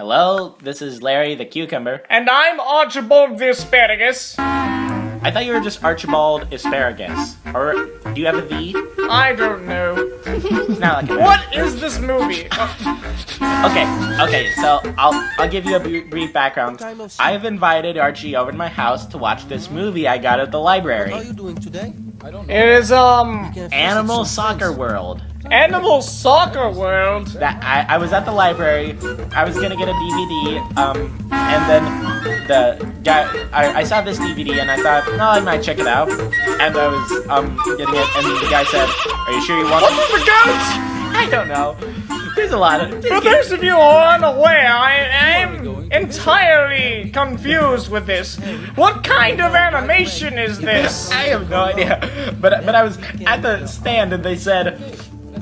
Hello, this is Larry the Cucumber. And I'm Archibald the Asparagus. I thought you were just Archibald Asparagus. Or do you have a V? I don't know. It's not like a What is this movie? Okay, so I'll give you a brief background. I've invited Archie over to my house to watch this movie I got at the library. What are you doing today? It is, Animal Soccer World. Animal Soccer World. That I was at the library. I was gonna get a DVD, and then the guy I saw this DVD and I thought, no, I might check it out. And I was getting it, and the guy said, "Are you sure you want?" What's with the goats? I don't know. There's a lot of. For those of you who are unaware, I'm entirely confused with this. What kind of animation is this? I have no idea. But I was at the stand and they said,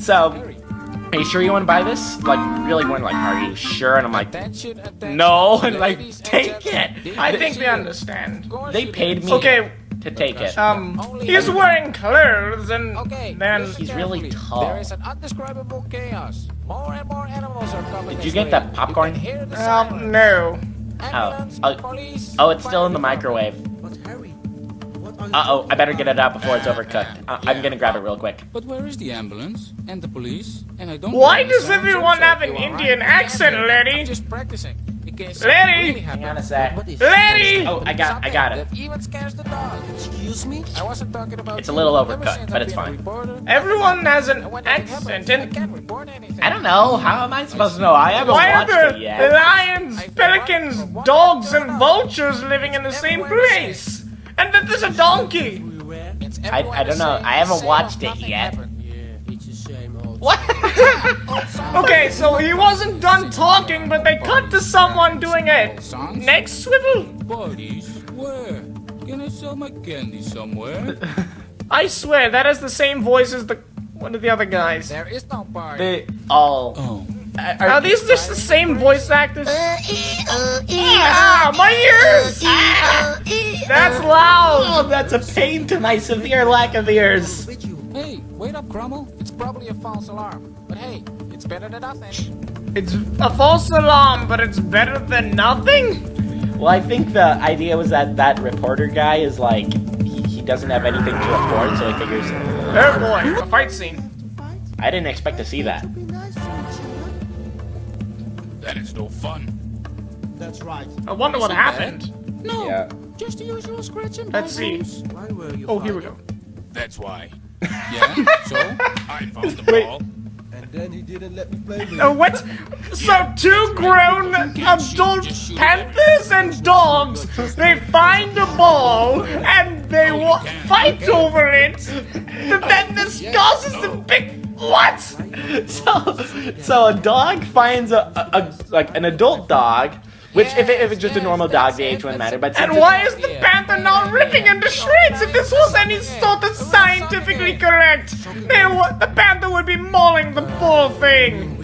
"So, are you sure you want to buy this?" Like, really going like, "Are you sure?" And I'm like, "No," and like, "Take it." I think they understand. They paid me to take it. He's wearing clothes and then He's really tall. There is an undescribable chaos. More and more animals are coming. Did you get that popcorn? no. Oh, it's still in the microwave. But Harry, what are you Uh-oh, I better get it out before it's overcooked. I'm gonna grab it real quick. But where is the ambulance and the police? And I don't. Why hear any does sounds everyone outside. have an Indian accent, Larry? Just practicing. In case Larry! something really Hang on a happens. sec. What is Larry! Oh, I got it. That even scares the dog. Excuse me? I wasn't talking about. It's a little you. overcooked, Ever since but I've it's been a fine. reporter, Everyone has an when that happens, accent, I and can't report anything. I don't know. How am I supposed to know? I haven't why are watched there it yet. lions, pelicans, dogs, and vultures living in the same place? And then there's a donkey. Everywhere? It's I everywhere don't the know. same. I haven't Say watched it nothing yet. happened. Yeah, it's the same old. What? Okay, so he wasn't done talking, but they cut to someone doing a neck swivel. Buddies, where? Can I sell my candy somewhere? I swear, that is the same voice as the one of the other guys. There is no party. They all. Oh, Are these just the same voice actors? Ah, my ears! That's loud! Oh, that's a pain to my severe lack of ears. With you. hey, wait up, Crummel. It's probably a false alarm, but hey, it's better than nothing. It's a false alarm, but it's better than nothing? Well, I think the idea was that reporter guy is like he doesn't have anything to report, so he figures. Oh boy, a fight scene. I didn't expect to see that. Be nice to each other. That is no fun. That's right. I wonder what happened. No, Yeah. just the usual scratch and Let's see. bruise. Why were you Oh, here we go. That's why. Yeah, so I found the Wait. ball. And then he didn't let me play with Oh, what? So two grown adult panthers and dogs, they find a ball and they fight over it. But then this causes a big what? So a dog finds like an adult dog, which if it's just a normal dog, the age wouldn't matter. But And why is the panther not ripping into shreds? If this was any sort of scientifically correct, the panther would be mauling the poor thing.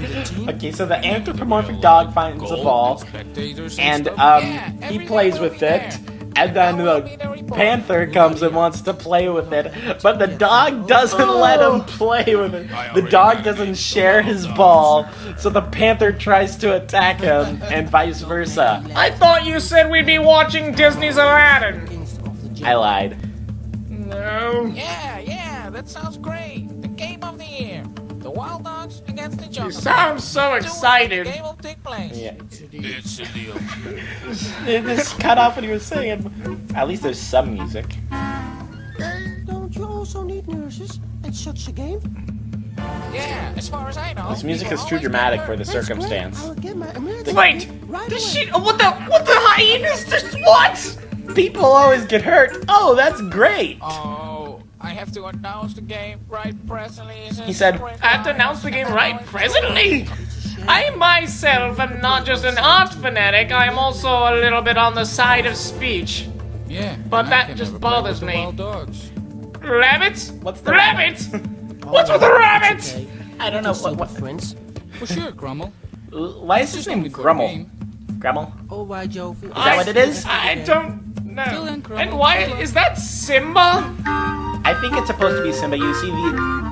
Okay, so the anthropomorphic dog finds the ball, Spectators and stuff. he plays with it, and then the panther comes and wants to play with it, but the dog doesn't let him play with it. The dog doesn't share his ball, so the panther tries to attack him, and vice versa. I thought you said we'd be watching Disney's Aladdin. Kings of the Jungle. I lied. No. Yeah, that sounds great. The game of the year. The wild dogs against the You jungle. sound so excited. The game will take place. Yeah. It's a deal. It just cut off when he was singing. At least there's some music. Don't you also need nurses at such a game? Yeah, as far as I know. This music people is too always dramatic get for the hurt. That's great. circumstance. I'll get my emergency Wait, kit right the away. shit. What the hyenas? Just what? People always get hurt. Oh, that's great. Oh, I have to announce the game right presently. He said, I have to announce the game right presently. I myself am not just an art fanatic. I am also a little bit on the side of speech. Yeah, But I that can just never play with bothers the me. Wild dogs. Rabbits? What's the Rabbits? What's with the rabbits? Okay. I don't know Simple, what. friends. For sure, Crummel. Why is his name Only for a Grummel? game. Grummel? All right, Jovi. Is that what it is? I don't know. Till then, Crumble. And why is that Simba? I think it's supposed to be Simba. You see,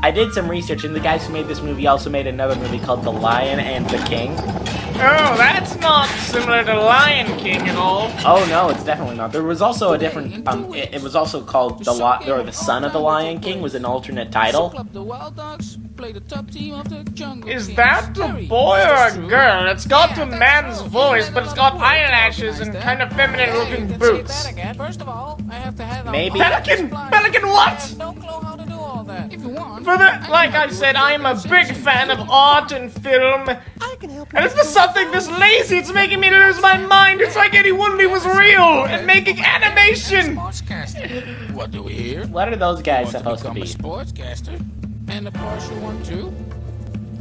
I did some research, and the guys who made this movie also made another movie called The Lion and the King. Oh, that's not similar to Lion King and all. Oh no, it's definitely not. There was also a different. It was also called the Son of the Lion King was an alternate title. The Wild Dogs play the top team of the jungle. Is that a boy or a girl? It's got a man's voice, but it's got eyelashes and kind of feminine-looking boots. First of all, I have to have Maybe. Pelican! Pelican what? No clue how to do all that. If you want, For the, like I said, I am a big fan of art and film. I can help you. And if there's something this lazy, it's making me lose my mind. It's like Eddie Woodley was real and making animation. sportscaster. What do we hear? What are those guys Want supposed to become be? a sportscaster? And a partial one too?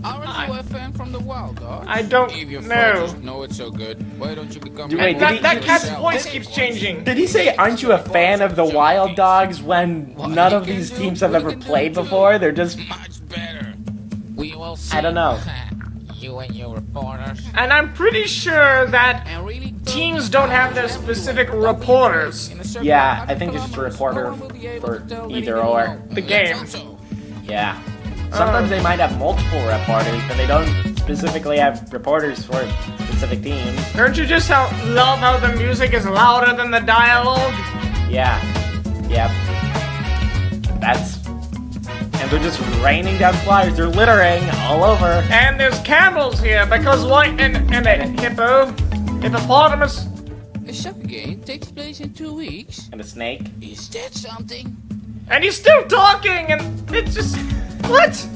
Aren't you a fan from the Wild Dogs? I don't If your know. photos know it so good, why don't you become Wait, That, did he- that cat's yourself? voice keeps changing. Did he say, "Aren't you a fan of the Wild Dogs?" When none of these teams have ever played before? They're just. Much better. We will see. I don't know. You and your reporters. And I'm pretty sure that And really teams don't have their specific reporters. Yeah, I think it's just a reporter for either or. The game. Yeah. Sometimes they might have multiple reporters, but they don't specifically have reporters for specific teams. Don't you just love how the music is louder than the dialogue? Yeah. Yep. That's. And they're just raining down flyers. They're littering all over. And there's camels here because and a hippopotamus. The soccer game takes place in 2 weeks. And a snake. Is that something? And he's still talking and it's just what?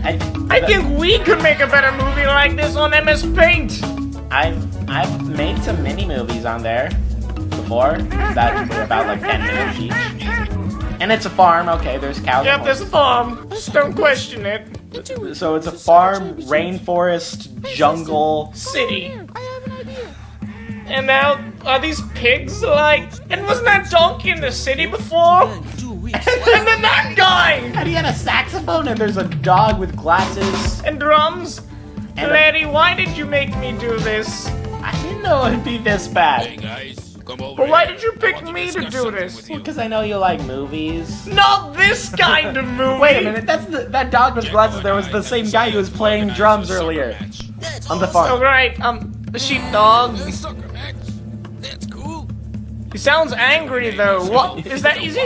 I think we could make a better movie like this on MS Paint. I've made some mini movies on there before that were about like 10 minutes each. And it's a farm. Okay, there's cows. Yep, and there's a farm. Just don't question it. horses. So it's a farm, rainforest, jungle. City. I have an idea. And now, are these pigs like... And wasn't that donkey in the city before? In 2 weeks. And then that guy! And he had a saxophone, and there's a dog with glasses. And drums? And Larry, why did you make me do this? I didn't know it'd be this Hey bad. guys, come over. But why here. did you I pick want to me to discuss do something this? with you. Because I know you like movies. Not this kind of movie! Wait a minute, that dog with glasses there was the same guy who was playing drums earlier. On the Oh, farm. right, the sheepdog. The soccer match. That's cool. He sounds angry though. What is that? Is he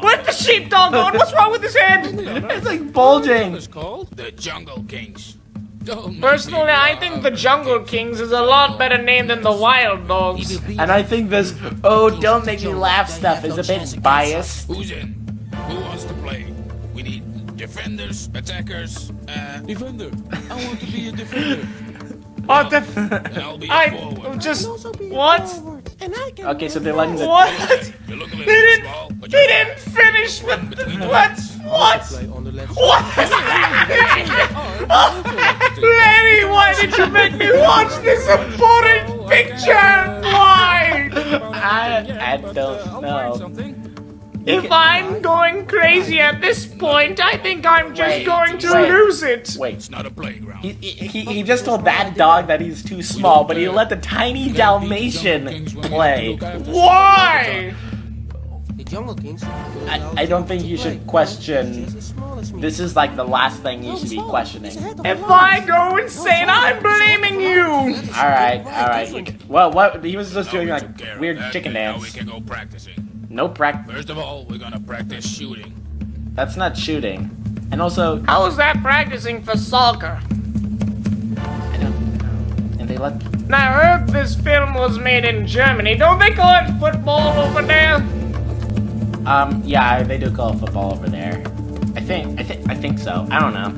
Where's the sheepdog going? What's wrong with his head? It's like bulging. It's called the Jungle Kings. Don't Personally, I think the Jungle Kings is a lot better name than the Wild Dogs. And I think this, oh, don't make me laugh stuff is a bit biased. Who's in? Who wants to play? We need defenders, attackers. Defender. I want to be a defender. What the? I'll be a forward. I just Also be a what? forward, and I can Okay, so they're letting the. What? You look a little They bit small, didn't. but They you're didn't finish with what? What? on the left. What is Larry, why did you make me watch this important picture? Why? I don't know. something. If I'm going crazy at this point, I think I'm just Wait, going to wait. lose it. Wait, It's not a playground. he just told that dog that he's too small, but he let the tiny Dalmatian play. Why? The Jungle Kings. I don't think you should question. This is like the last thing you should be questioning. If I go insane, I'm blaming you. Alright. Well, what? He was just doing We like took care of weird that, chicken and now we dance. can go practicing. No practice. First of all, we're gonna practice shooting. That's not shooting. And also, How is that practicing for soccer? I don't know. And they let. And I heard this film was made in Germany. Don't they call it football over there? Yeah, they do call it football over there. I think so. I don't know.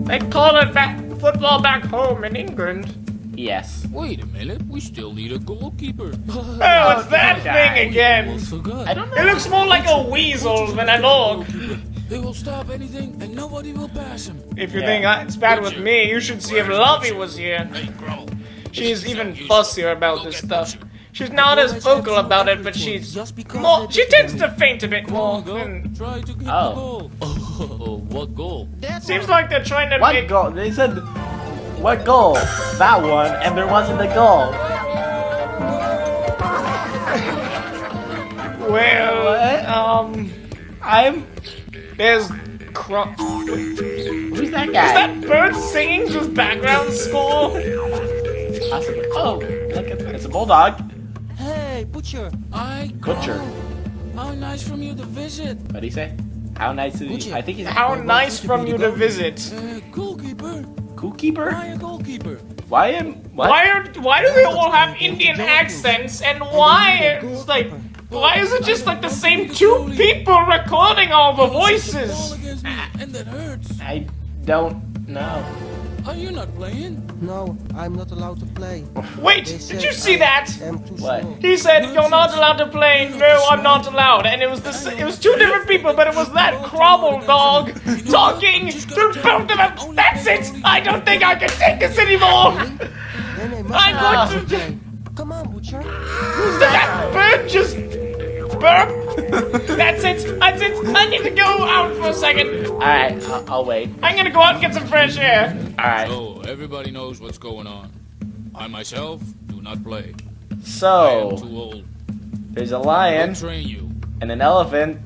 They call it football back home in England. Yes. Wait a minute, we still need a goalkeeper. Oh, it's that thing again. Forgot. I don't know. It looks more like a weasel than a dog. He will stop anything, and nobody will pass him. If you Yeah. think it's bad with me, you should see if Lovey was here. Hey, Crow. She's even fussier about this stuff. She's not as vocal about it, but she tends to faint a bit more. And Try to get Oh. the goal. Oh, what goal? seems like they're trying to What make. goal? They said, what goal? That one, and there wasn't a goal. Well, I'm. there's. Who's that Is guy? that bird singing just background score? Possibly. Oh, look at It's a bulldog. Hey, Butcher. Butcher. How nice from you to visit. What'd he say? How nice is he? I think he's How nice from you to visit. Goalkeeper. Goalkeeper? Why a goalkeeper? Why am what? Why do they all have Indian accents, and why is it just like the same two people recording all the Ball voices? against me, and that hurts. I don't know. Are you not playing? No, I'm not allowed to play. Wait, They did said you see that? I'm too What? small. He said, "You're not allowed to play." No, I'm not allowed. And it was it was two different people, but it was that Cromwell dog talking to both of them. That's it. I don't think I can take this anymore. Then I must I'm allowed going to play. Come on, Butcher. That bird just burp. That's it. That's it. I need to go out for a second. All right, I'll wait. I'm gonna go out and get some fresh air. All right. So everybody knows what's going on. I myself do not play. I am So too old. there's a I'll lion train you, and an elephant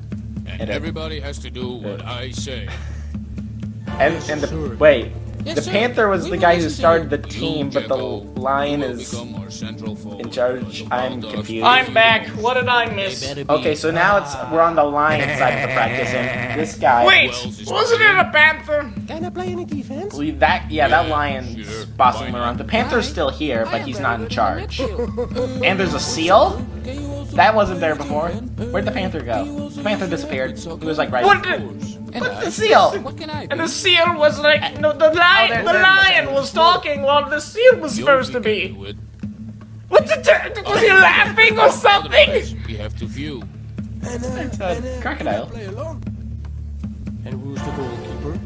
and And a- everybody has to do what I say. and the wait. Yes, The sir. panther was We the will guy who listen to started you. the team, You, but the Jacko, lion will is become our central forward. in charge. I'm confused. I'm back. What did I miss? Okay, so now we're on the lion side of the practice, and this guy. Wait, wasn't it a panther? Can I play any defense? That lion's bossing him around. The panther's still here, but he's not in charge. And there's a seal? That wasn't there before. Where'd the panther go? The panther disappeared. He was like right. What did? What's the seal? What can I And the seal was like, no, the lion was talking while the seal was supposed to be. What's it? Was he laughing or something? We have to view. It's a crocodile. Play along. And who's the goalkeeper?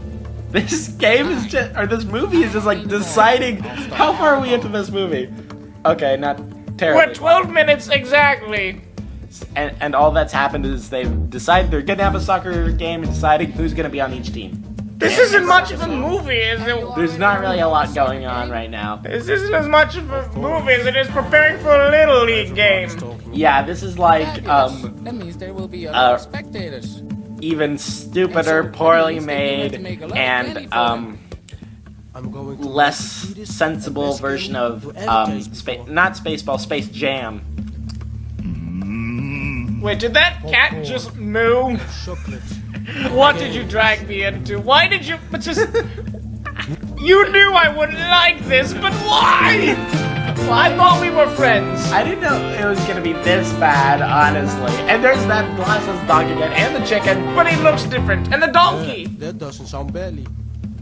This game is just, or this movie is just like deciding how far are we into this movie. Okay, not terribly. We're 12 minutes exactly. And all that's happened is they've decided they're gonna have a soccer game and deciding who's gonna be on each team. This isn't much of a movie, is it? There's not really a lot going on right now. This isn't as much of a movie as it is preparing for a Little League game. Yeah, this is like That means there will be a lot of spectators. even stupider, poorly made, and I'm going to less see this, sensible and this version game of to educate people. not Spaceball, Space Jam. Wait, did that cat just moo? Chocolate. What did you drag me into? Why did you just... You knew I wouldn't like this, but why? Well, I thought we were friends. I didn't know it was gonna be this bad, honestly. And there's that glasses dog again, and the chicken. But he looks different. And the donkey. That doesn't sound badly.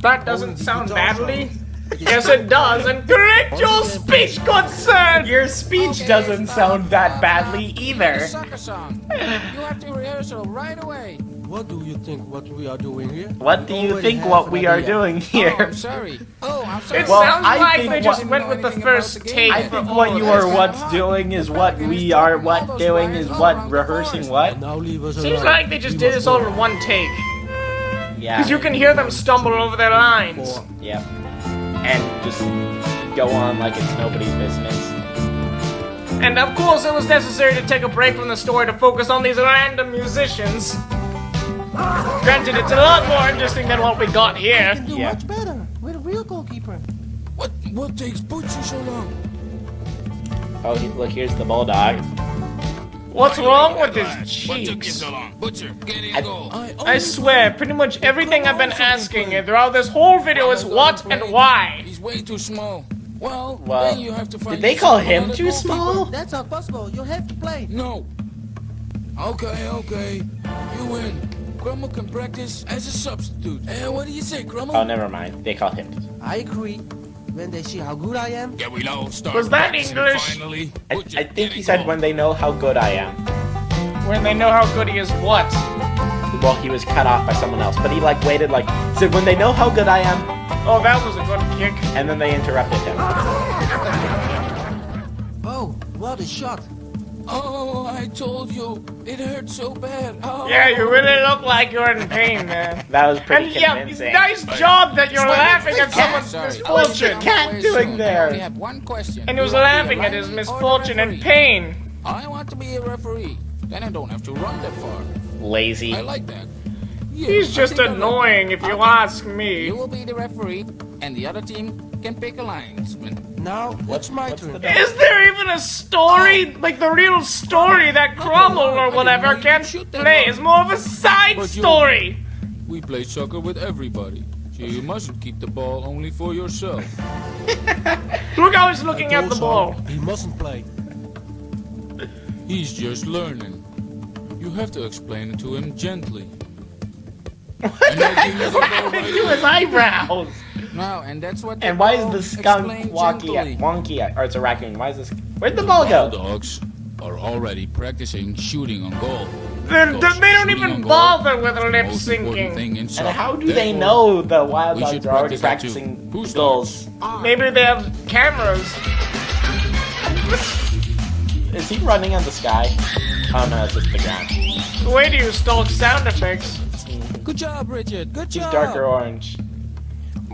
That doesn't sound badly. Yes, it does. And correct your speech, good sir. Your speech doesn't sound that badly either. Soccer song. You have to rehearsal right away. What do you think what we are doing here? What do you Already think have what an we are idea. doing Oh, here? I'm sorry. Oh, I'm sorry. It Well, sounds I like think they just what- went with the first take. I think what you are what's doing is what we are what doing is what rehearsing what. Now leave us Seems alone. like they just We did must this all go. in one take. Yeah. Because you can hear them stumble over their lines. Yeah. And just go on like it's nobody's business. And of course, it was necessary to take a break from the story to focus on these random musicians. Granted, it's a lot more interesting than what we got We here. can do Yeah. much better. We're the real goalkeeper. What takes Butcher so long? Oh, look, here's the bulldog. What's wrong with his What took you cheeks? so long? Butcher, get in goal. I swear, pretty much everything I've been asking throughout this whole video is what and why. He's way too small. Well, Well, then you have to find did they call yourself him another too goalkeeper. small? That's not possible. You have to play. No. Okay. You win. Crumble can practice as a substitute. What do you say, Crumble? Oh, never mind. They call him. I agree. When they see how good I am, Yeah, we all start Was that practicing English? Finally. I Butcher, think get he in said goal. when they know how good I am. When they know how good he is, what? Well, he was cut off by someone else, but he like waited like said when they know how good I am, Oh, that was a good kick. and then they interrupted him. oh, what a shot. Oh, I told you. It hurt so bad. Oh. Yeah, you really look like you're in pain, man. That was pretty And yeah, convincing. nice job that you're laughing at someone's Sorry. misfortune. cat Wait, doing so there? I only have one question. And he was You want to be laughing a at his referee or the misfortune and referee? pain. I want to be a referee. Then I don't have to run that far. Lazy. I like that. Yeah, He's I just think I like annoying, that. if you Okay. ask You me. will be the referee, and the other team can pick a linesman. Now, it's my turn. Is there even a story? Like the real story that Crumble or whatever can't play? It's more of a side story. We play soccer with everybody, so you mustn't keep the ball only for yourself. Look how he's looking at the ball. He mustn't play. He's just learning. You have to explain it to him gently. What happened to his eyebrows? No, and that's what. And why is the skunk wonky? Or it's a raccoon. Why is this? Where'd the ball go? Dogs are already practicing shooting on goal. They don't even bother with lip syncing. And how do they know the wild dogs are already practicing goals? Maybe they have cameras. Is he running on the sky? Oh no, it's just the ground. The way to use stalk sound effects. Good job, Richard. Good He's job. darker orange.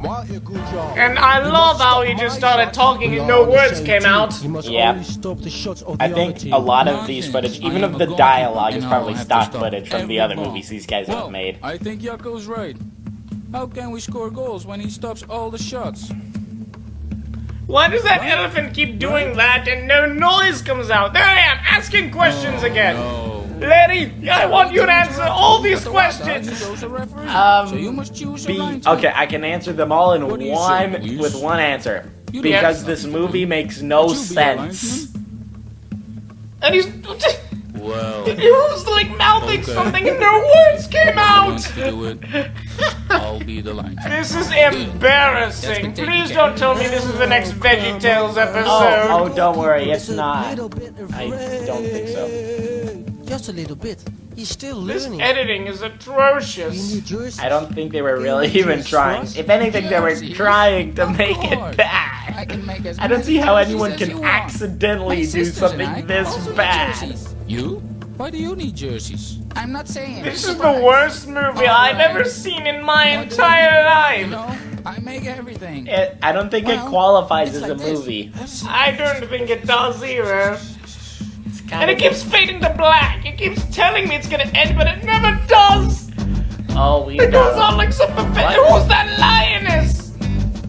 And I love how he just started talking and no words came out. Yeah. I think a lot of these footage, even of the dialogue, is probably stock footage from the other movies these guys have made. I think Yakko's right. How can we score goals when he stops all the shots? Why does that elephant keep doing that and no noise comes out? There I am, asking questions again. No. Larry, I want you to answer all these questions. So you must choose a linesman. Okay, I can answer them all in What do you say, Luis? with one answer. You don't Because have this something. movie makes no Would you be a sense. And he's... Well, He was like mouthing Okay. something and no words came I out. want to do it. I'll be the linesman. This is embarrassing. Please don't tell me this is the next VeggieTales episode. Oh, don't worry, it's not. Little bit I don't think so. Just a little bit. He's still This learning. editing is We atrocious. need yours. I don't think they were really even trying. If anything, they were trying to make it I bad. can make as I don't many see how jerseys anyone as can you want. accidentally My do sisters and I something this also need bad. jerseys. You? Why do you need jerseys? I'm not saying. This is the worst movie I've ever seen in my entire You life. know, I make everything. I don't think it Well, qualifies it's as a like this. movie. I don't think it does either. It's And kind it keeps fading to black. It keeps telling me it's gonna end, but it never does. Oh, we It goes got on like something. What? Who's that lioness?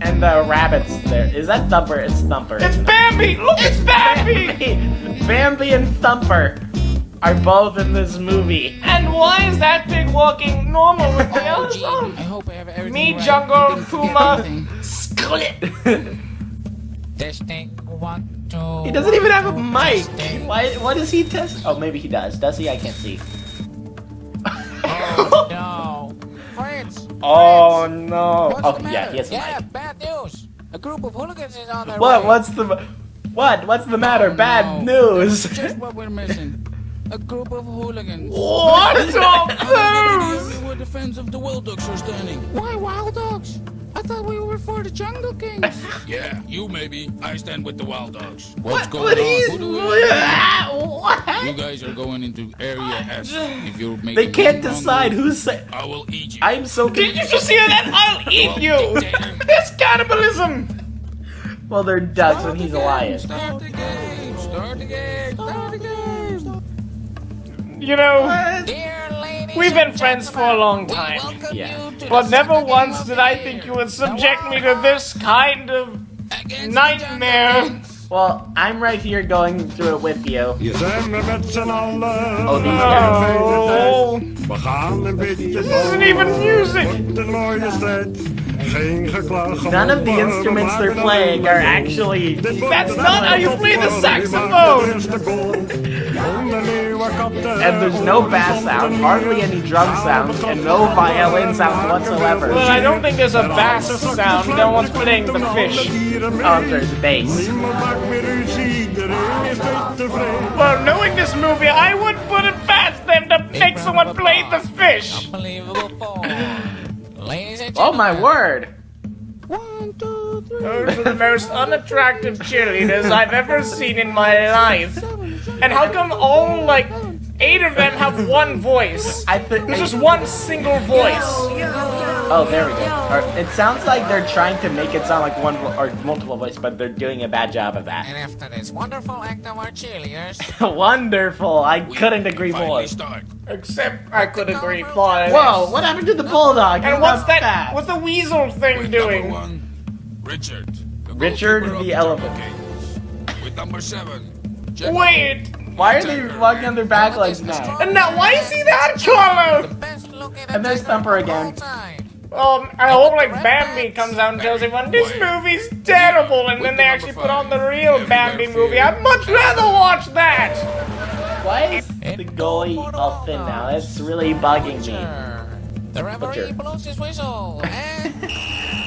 and the rabbits there. Is that Thumper? It's Thumper. It's isn't it? Bambi. Look, it's Bambi. Bambi and Thumper are both in this movie. And why is that pig walking normal with the Oh, others gee, on? I hope I have everything Me, right. Jungle, Didn't forget Puma, anything. Sklit. Testing 1, 2. He doesn't even have a mic. Why? What does he test? Oh, maybe he does. Does he? I can't see. Oh, no. Fritz. Oh no. What's Oh the yeah, matter? he has a Yeah, mic. bad news. A group of hooligans is on their What? way. What's the? What? What's the matter? Oh, Bad no. news. Just what we're missing. A group of hooligans. What of those? We were the fans of the Wild Dogs are standing. Why wild dogs? I thought we were for the Jungle Kings. Yeah, you maybe. I stand with the Wild Dogs. What's What? going What on? is? Who do we- What? You guys are going into Area S. If you make They a can't wrong decide move, who's. I will eat you. I'm so Did you confused. just hear that? I'll eat you. That's cannibalism. Well, they're ducks and he's a lion. Start the game. Start the game. Start the game. You know, Dear ladies we've been and friends for a gentlemen, long we time. welcome Yeah. you to But the never second game once of did the I year. think you would The subject me to Wild this kind of Against the nightmare. Jungle Kings. Well, I'm right here going through it with you. Hier zijn we met z'n allen. Oh, die Oh, We gaan een beetje this isn't even music. Wordt een mooie strijd. Geen geklaag. None of the instruments they're playing are actually. That's not how you play the saxophone. And there's no bass sound, hardly any drum sounds, and no violin sounds whatsoever. Well, I don't think there's a bass sound. No one's playing the fish. Oh, there's bass. Niemand maakt meer ruzie. Iedereen is tevreden. Well, knowing this movie, I wouldn't put it past them to make someone play the fish. Unbelievable fall. Ladies and Oh gentlemen. my word! 1, 2, 3. Those are the most unattractive cheerleaders I've ever seen in my life. And how come all, like, 8 of them have one voice? I think. There's just one single voice. Oh, there we go. Or, it sounds like they're trying to make it sound like one or multiple voice, but they're doing a bad job of that. And after this wonderful act of our cheerleaders, Wonderful! I couldn't agree more. Finally start. Except I could agree fine. Whoa! What happened to the bulldog? And He's what's not that? fat. What's the weasel thing With doing? number 1, Richard. Richard the elephant. With number 7. Wait! Why are they walking on their back legs now? And now, why is he that color? And there's Thumper again. I hope like Bambi comes out and tells everyone this movie's terrible, and then they actually put on the real Bambi movie. I'd much rather watch that. Why is the goalie all thin now? That's really bugging me. The referee blows his whistle. And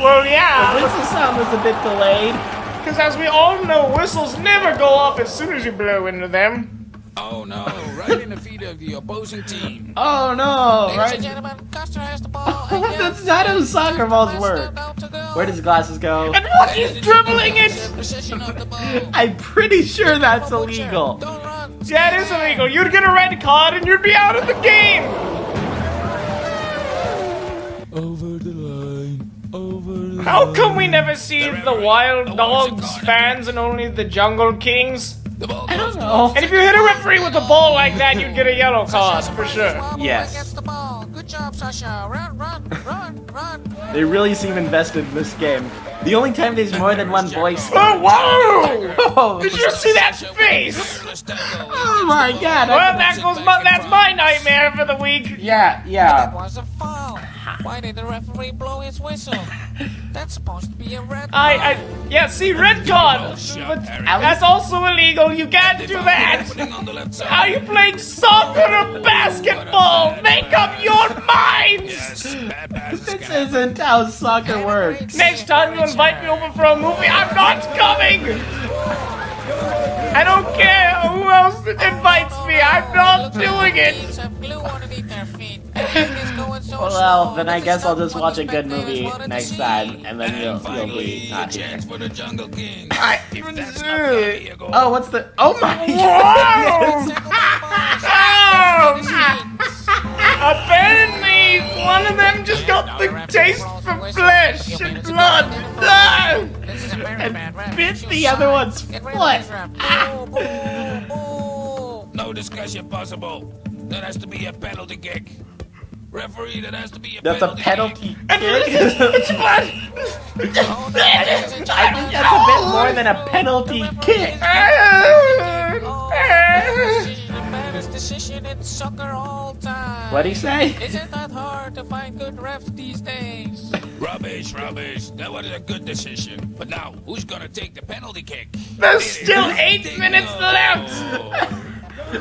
Well, The yeah, whistle sound was a bit delayed. because as we all know, whistles never go off as soon as you blow into them. Oh no, right in the feet of the opposing team. Oh no, ladies right? and gentlemen, Custer has the ball. Again. That's not how soccer balls work. Where does glasses go? And what? He's dribbling it! Possession of the ball. I'm pretty sure that's illegal. Don't run. Yeah, it is illegal. You'd get a red card and you'd be out of the game. Over the line. Over the How come we never see the Wild Dogs fans and only the Jungle Kings? The ball I don't goes know. And if you hit a referee with a ball like that, you'd get a yellow card for sure. Yes. Gets the ball. Good job, Sasha. Run, run, run, run. They really seem invested in this game. The only time there's more than one voice. Oh, whoa! Oh, Did you see that face? oh my god. Well, that's my nightmare for the week. Yeah, That yeah. was a foul. Why did the referee blow his whistle? That's supposed to be a red card. Yeah, see, red card. But that's also illegal. You can't do that. on the left side. Are you playing soccer or basketball? Make up your minds. Yes, bad pass. This isn't how soccer works. Next time you invite me over for a movie, I'm not coming. I don't care who else invites me. I'm not doing it. Beads of glue underneath their feet. Everything is going so Well, slow then I that guess I'll it's just not watch a what good the movie spectators wanted to next see. time, and then you'll Finally, be not a chance here. for the Jungle King. Even Oh, what's the? Oh my! Whoa! Yes. Apparently, one of them just got the taste for flesh and blood. Ah! This is a very bad ref. Bit You the suck. other one's Get foot. rid of this ref. Boo, boo, boo. No discussion possible. That has to be a penalty kick. Referee, that has to be a That's a penalty penalty kick. It's blood. Oh, no, ladies and I gentlemen. think that's a bit more than a penalty kick. Oh, this is the baddest decision in soccer all time. What'd he say? Isn't that hard to find good refs these days? Rubbish, rubbish. That was a good decision. But now, who's gonna take the penalty kick? There's still 8 minutes left.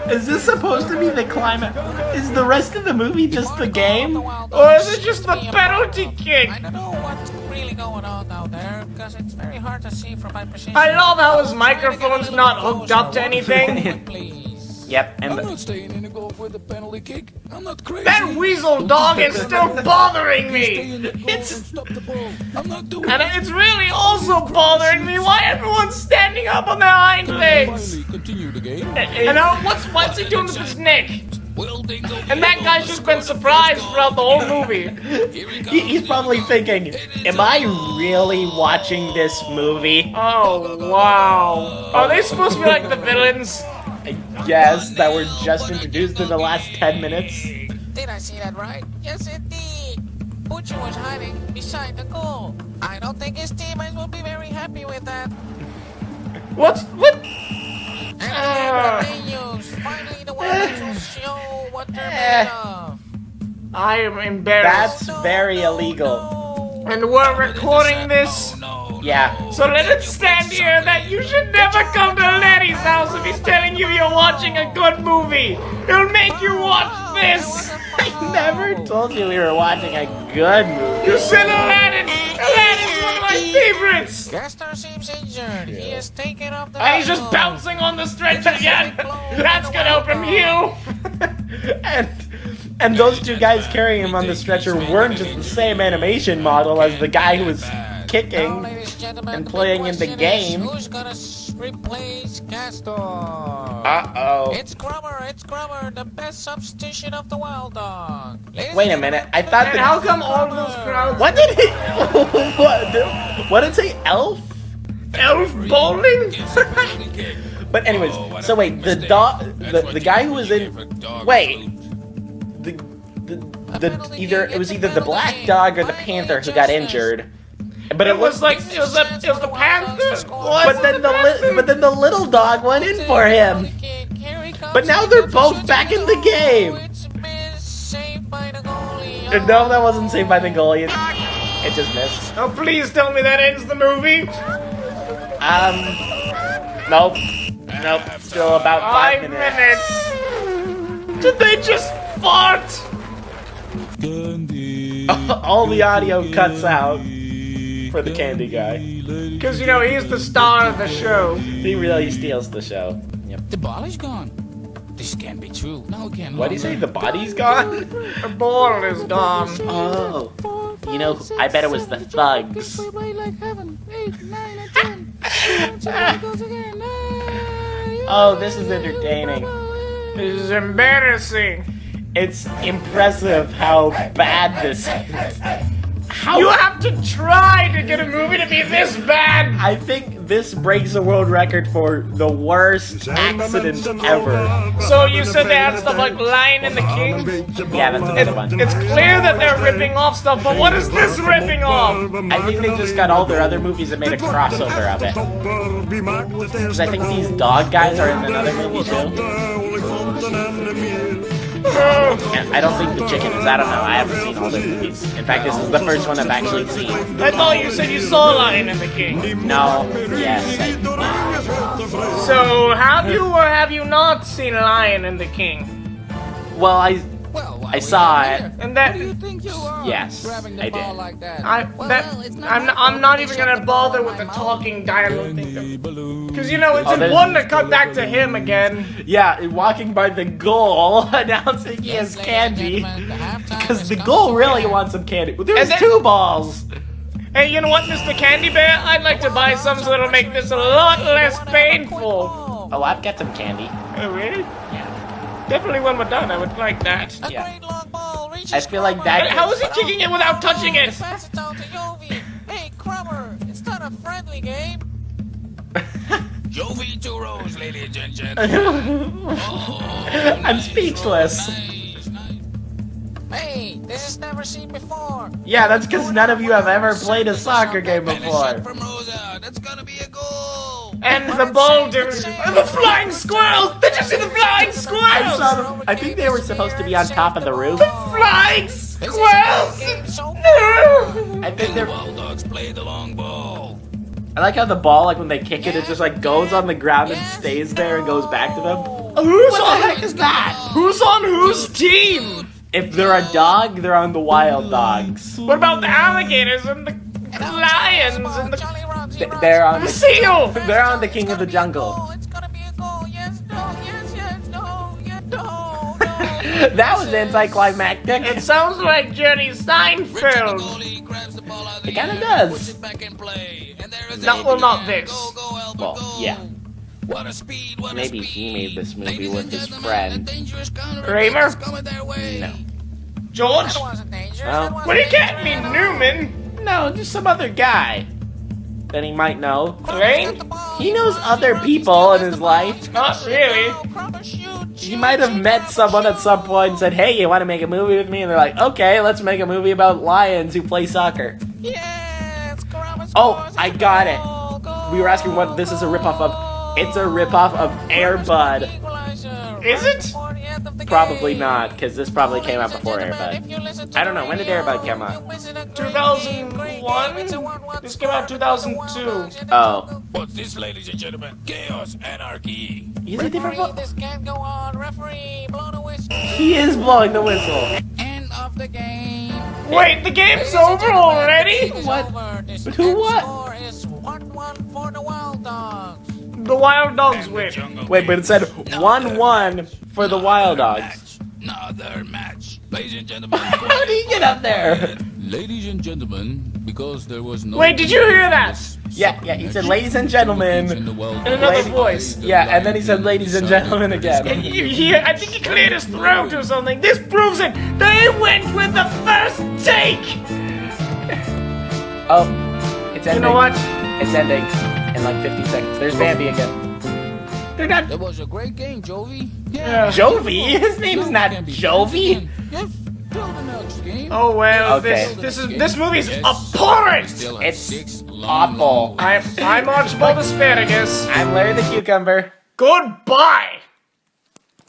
Is this supposed to be the climax? Is the rest of the movie just the game? Or is it just the penalty kick? I don't know what's really going on out there because it's very hard to see from my position. I love how his microphone's not hooked up to anything. Please. Yep, and I'm not staying in the goal for the penalty kick. I'm not crazy. That weasel dog is still bothering me. It's stop the ball. I'm not doing And it's really also bothering me why everyone's standing up on their hind legs. Finally, continue the game. And what's he doing with his neck? Will Dingle. And that guy's just been surprised throughout the whole movie. Here he comes. he's probably thinking, am I really watching this movie? Oh, wow. Are they supposed to be like the villains? I guess that were just introduced in the last 10 minutes. Did I see that right? Yes, indeed. Butcher was hiding beside the goal. I don't think his teammates will be very happy with that. What? And the game continues. Finally, the Wild will show what they're made of. I am embarrassed. That's very illegal. And we're recording this. Yeah. So let it stand here that you should never come to Letty's house if he's telling you you're watching a good movie. He'll make you watch this. I never told you we were watching a good movie. You said Aladdin. Aladdin's one of my favorites. Gaster seems injured. He is taken off the And he's just field. bouncing on the stretcher again. That's gonna help him heal. And those two guys carrying him on the stretcher weren't just the same animation model as the guy who was Now, kicking. ladies and gentlemen, and the big playing in the question game. is, who's gonna replace Castor? Uh-oh. It's Grubber, the best substitution of the Wild Dog. Ladies Wait a and minute, I thought And that... how come all those crowds? What did he... what did it say? Elf? Elf bowling? But anyways, so wait, the dog... The guy who was in... Wait. It was either the black dog or the panther who got injured. But It was the Panther. But then the little dog went in for him. But now they're both back in the game. No, that wasn't saved by the goalie. It just missed. Oh, please tell me that ends the movie. Nope. Nope. Still about 5 minutes. Did they just fart? All the audio cuts out for the candy guy. Because, you know, he's the star of the show. He really steals the show. Yep. The ball is gone. This can't be true. No, it can't. What do you say? The body's gone? The ball is gone. Oh. You know, I bet it was the thugs. Oh, this is entertaining. This is embarrassing. It's impressive how bad this is. You have to try to get a movie to be this bad. I think this breaks the world record for the worst accident ever. So you said they had stuff like Lion and the King? Yeah, that's another one. It's clear that they're ripping off stuff, but what is this ripping off? I think they just got all their other movies and made a crossover of it. Because I think these dog guys are in another movie too. And I don't think the chicken is. I don't know. I haven't seen all their movies. In fact, this is the first one I've actually seen. I thought you said you saw Lion and the King. No. Yes. So have you or have you not seen Lion and the King? Well, I saw it. And that Yes, I did. I'm not even gonna bother with the talking dialogue thing, because you know it's important to cut back to him again. Yeah, walking by the goal, announcing he has candy, because the goal really wants some candy. Well, there's 2 balls. Hey, you know what, Mr. Candy Bear? I'd like to buy some so it'll make this a lot less painful. Oh, I've got some candy. Oh, really? Yeah. Definitely when we're done, I would like that. Yeah. I feel like that. How is he kicking it without touching it? Hey, Crummer, it's not a friendly game. Jovi churros, ladies and gentlemen. I'm speechless. Nice, nice. Hey, this is never seen before. Yeah, that's because none of you have ever played a soccer game And a shot before. from Rosa. That's gonna be a goal. And the boulders, and the flying squirrels! Did you see the flying I squirrels? saw them. I think they were supposed to be on top of the roof. Flying squirrels! I think The they're. Wild Dogs play the long ball. I like how the ball, like when they kick it, it just like goes on the ground and stays there and goes back to them. Who's What the on? heck is that? Who's on whose team? If they're a dog, they're on the Wild Dogs. What about the alligators and the lions and the They're on the. seal? They're on the King of the Jungle. Oh, it's gonna be a goal. Yes, no, yes, no, yes, no. That was anticlimactic. It sounds like Jerry Richard, the Seinfeld. goalie, grabs the ball out of the It kinda air, does. puts it back in play, and there is No, a well, not big this. Go, go, Albert, Well, go. yeah. What a speed, what Maybe a he speed. made this movie Ladies with and his gentlemen, friend. a dangerous counter Kramer? is coming their way. No. George? That wasn't dangerous. Well, That wasn't Well, he can't be dangerous. Newman. No, just some other guy that he might know. Right? He knows other people in his life. Not really. He might have met someone at some point and said, "Hey, you want to make a movie with me?" And they're like, "Okay, let's make a movie about lions who play soccer." Yes, Oh, I got it. We were asking what this is a ripoff of. It's a ripoff of Air Bud. Is it? Probably not, because this probably came out before Air Bud. I don't know, when did Air Bud come out? 2001? This came out 2002. Oh. What's this, ladies and gentlemen? Chaos, anarchy. He's a different Referee, vo- this can't go on. Referee, blow the whistle. He is blowing the whistle. End of the game. Wait, the game's over already? What? Over. This But who what? score is 1-1 for the Wild Dogs. The Wild Dogs And the win. jungle Wait, but it said 1-1 for the Wild Dogs. Another match. Ladies and gentlemen. How did he get up there? Ladies and gentlemen, because there was no... Wait, did you hear that? Yeah, he said, "Ladies and gentlemen." In another voice. Yeah, and then he said, "Ladies and gentlemen," again. I think he cleared his throat or something. This proves it. They went with the first take. Oh, it's ending. You know what? It's ending in like 50 seconds. There's Bambi again. They're not That was a great game, Jovi. Yeah. Jovi. His name's not Jovi. Yes. Till the next game. Oh well, Okay. this movie's abhorrent. Still have It's 6 long, awful. long I'm Archibald Asparagus. I'm Larry the Cucumber. Goodbye.